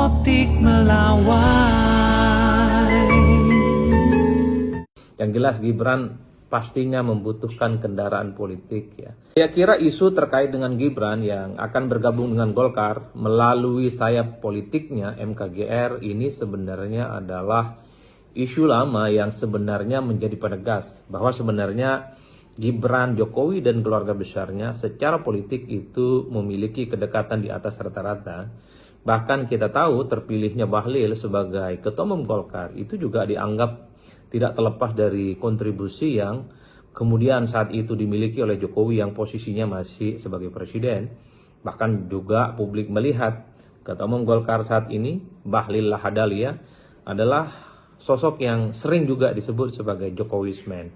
optik melawai. Yang jelas Gibran pastinya membutuhkan kendaraan politik ya. Saya kira isu terkait dengan Gibran yang akan bergabung dengan Golkar melalui sayap politiknya MKGR ini sebenarnya adalah isu lama yang sebenarnya menjadi penegas bahwa sebenarnya Gibran, Jokowi dan keluarga besarnya secara politik itu memiliki kedekatan di atas rata-rata. Bahkan kita tahu terpilihnya Bahlil sebagai Ketua Umum Golkar itu juga dianggap tidak terlepas dari kontribusi yang kemudian saat itu dimiliki oleh Jokowi yang posisinya masih sebagai presiden. Bahkan juga publik melihat Ketua Umum Golkar saat ini, Bahlil Lahadalia, adalah sosok yang sering juga disebut sebagai Jokowisman.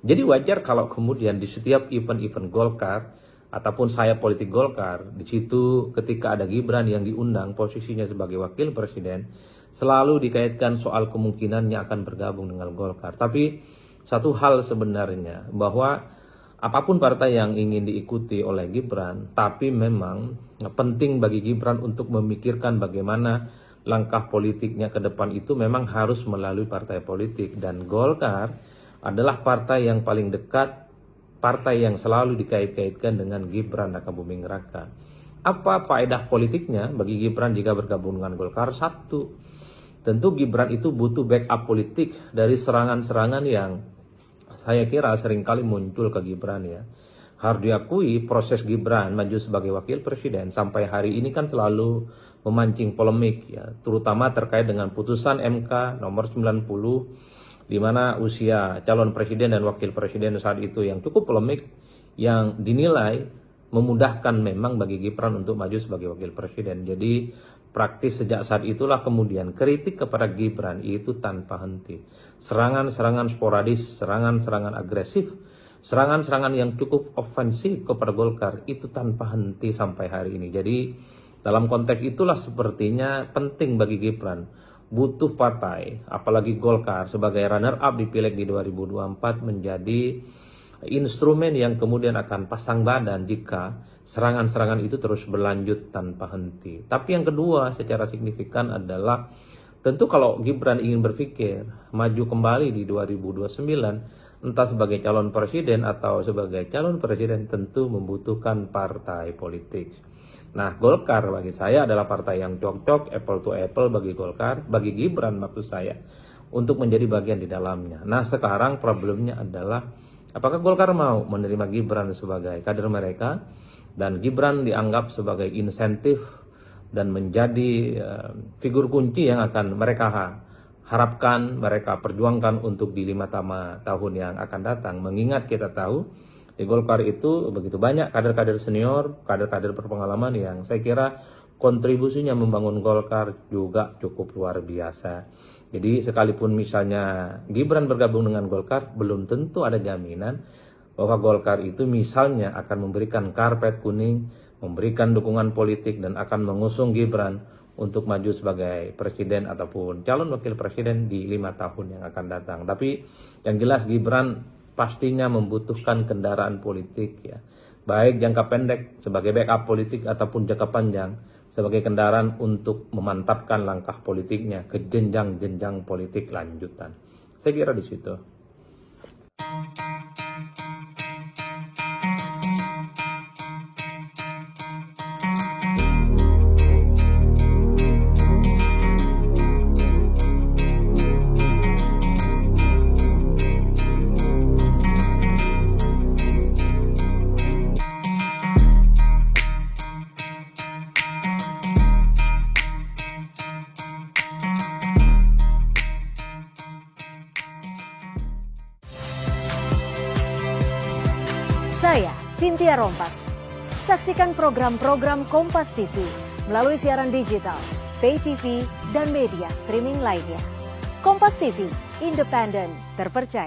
Jadi wajar kalau kemudian di setiap event-event Golkar ataupun sayap politik Golkar, di situ ketika ada Gibran yang diundang posisinya sebagai wakil presiden, selalu dikaitkan soal kemungkinannya akan bergabung dengan Golkar. Tapi satu hal sebenarnya bahwa apapun partai yang ingin diikuti oleh Gibran, tapi memang penting bagi Gibran untuk memikirkan bagaimana langkah politiknya ke depan itu memang harus melalui partai politik. Dan Golkar adalah partai yang paling dekat, partai yang selalu dikait-kaitkan dengan Gibran Rakabuming Raka. Apa faedah politiknya bagi Gibran jika bergabung dengan Golkar? Satu, tentu Gibran itu butuh backup politik dari serangan-serangan yang saya kira seringkali muncul ke Gibran ya. Harus diakui proses Gibran maju sebagai wakil presiden sampai hari ini kan selalu memancing polemik ya, terutama terkait dengan putusan MK nomor 90 di mana usia calon presiden dan wakil presiden saat itu yang cukup polemik, yang dinilai memudahkan memang bagi Gibran untuk maju sebagai wakil presiden. Jadi praktis sejak saat itulah kemudian kritik kepada Gibran itu tanpa henti. Serangan-serangan sporadis, serangan-serangan agresif, serangan-serangan yang cukup ofensif kepada Golkar itu tanpa henti sampai hari ini. Jadi dalam konteks itulah sepertinya penting bagi Gibran butuh partai, apalagi Golkar sebagai runner up di Pileg di 2024 menjadi instrumen yang kemudian akan pasang badan jika serangan-serangan itu terus berlanjut tanpa henti. Tapi yang kedua secara signifikan adalah tentu kalau Gibran ingin berpikir maju kembali di 2029 entah sebagai calon presiden atau sebagai calon presiden tentu membutuhkan partai politik. Nah, Golkar bagi saya adalah partai yang cocok, apple to apple bagi Golkar, bagi Gibran maksud saya, untuk menjadi bagian di dalamnya. Nah, sekarang problemnya adalah apakah Golkar mau menerima Gibran sebagai kader mereka, dan Gibran dianggap sebagai insentif dan menjadi figur kunci yang akan mereka harapkan, mereka perjuangkan untuk di 5 tahun yang akan datang. Mengingat kita tahu di Golkar itu begitu banyak kader-kader senior, kader-kader berpengalaman yang saya kira kontribusinya membangun Golkar juga cukup luar biasa. Jadi sekalipun misalnya Gibran bergabung dengan Golkar, belum tentu ada jaminan bahwa Golkar itu misalnya akan memberikan karpet kuning, memberikan dukungan politik dan akan mengusung Gibran untuk maju sebagai presiden ataupun calon wakil presiden di 5 tahun yang akan datang. Tapi yang jelas Gibran pastinya membutuhkan kendaraan politik ya, baik jangka pendek sebagai backup politik ataupun jangka panjang sebagai kendaraan untuk memantapkan langkah politiknya ke jenjang-jenjang politik lanjutan. Saya kira di situ. Saya, Cynthia Rompas. Saksikan program-program Kompas TV melalui siaran digital, pay TV, dan media streaming lainnya. Kompas TV, independen, terpercaya.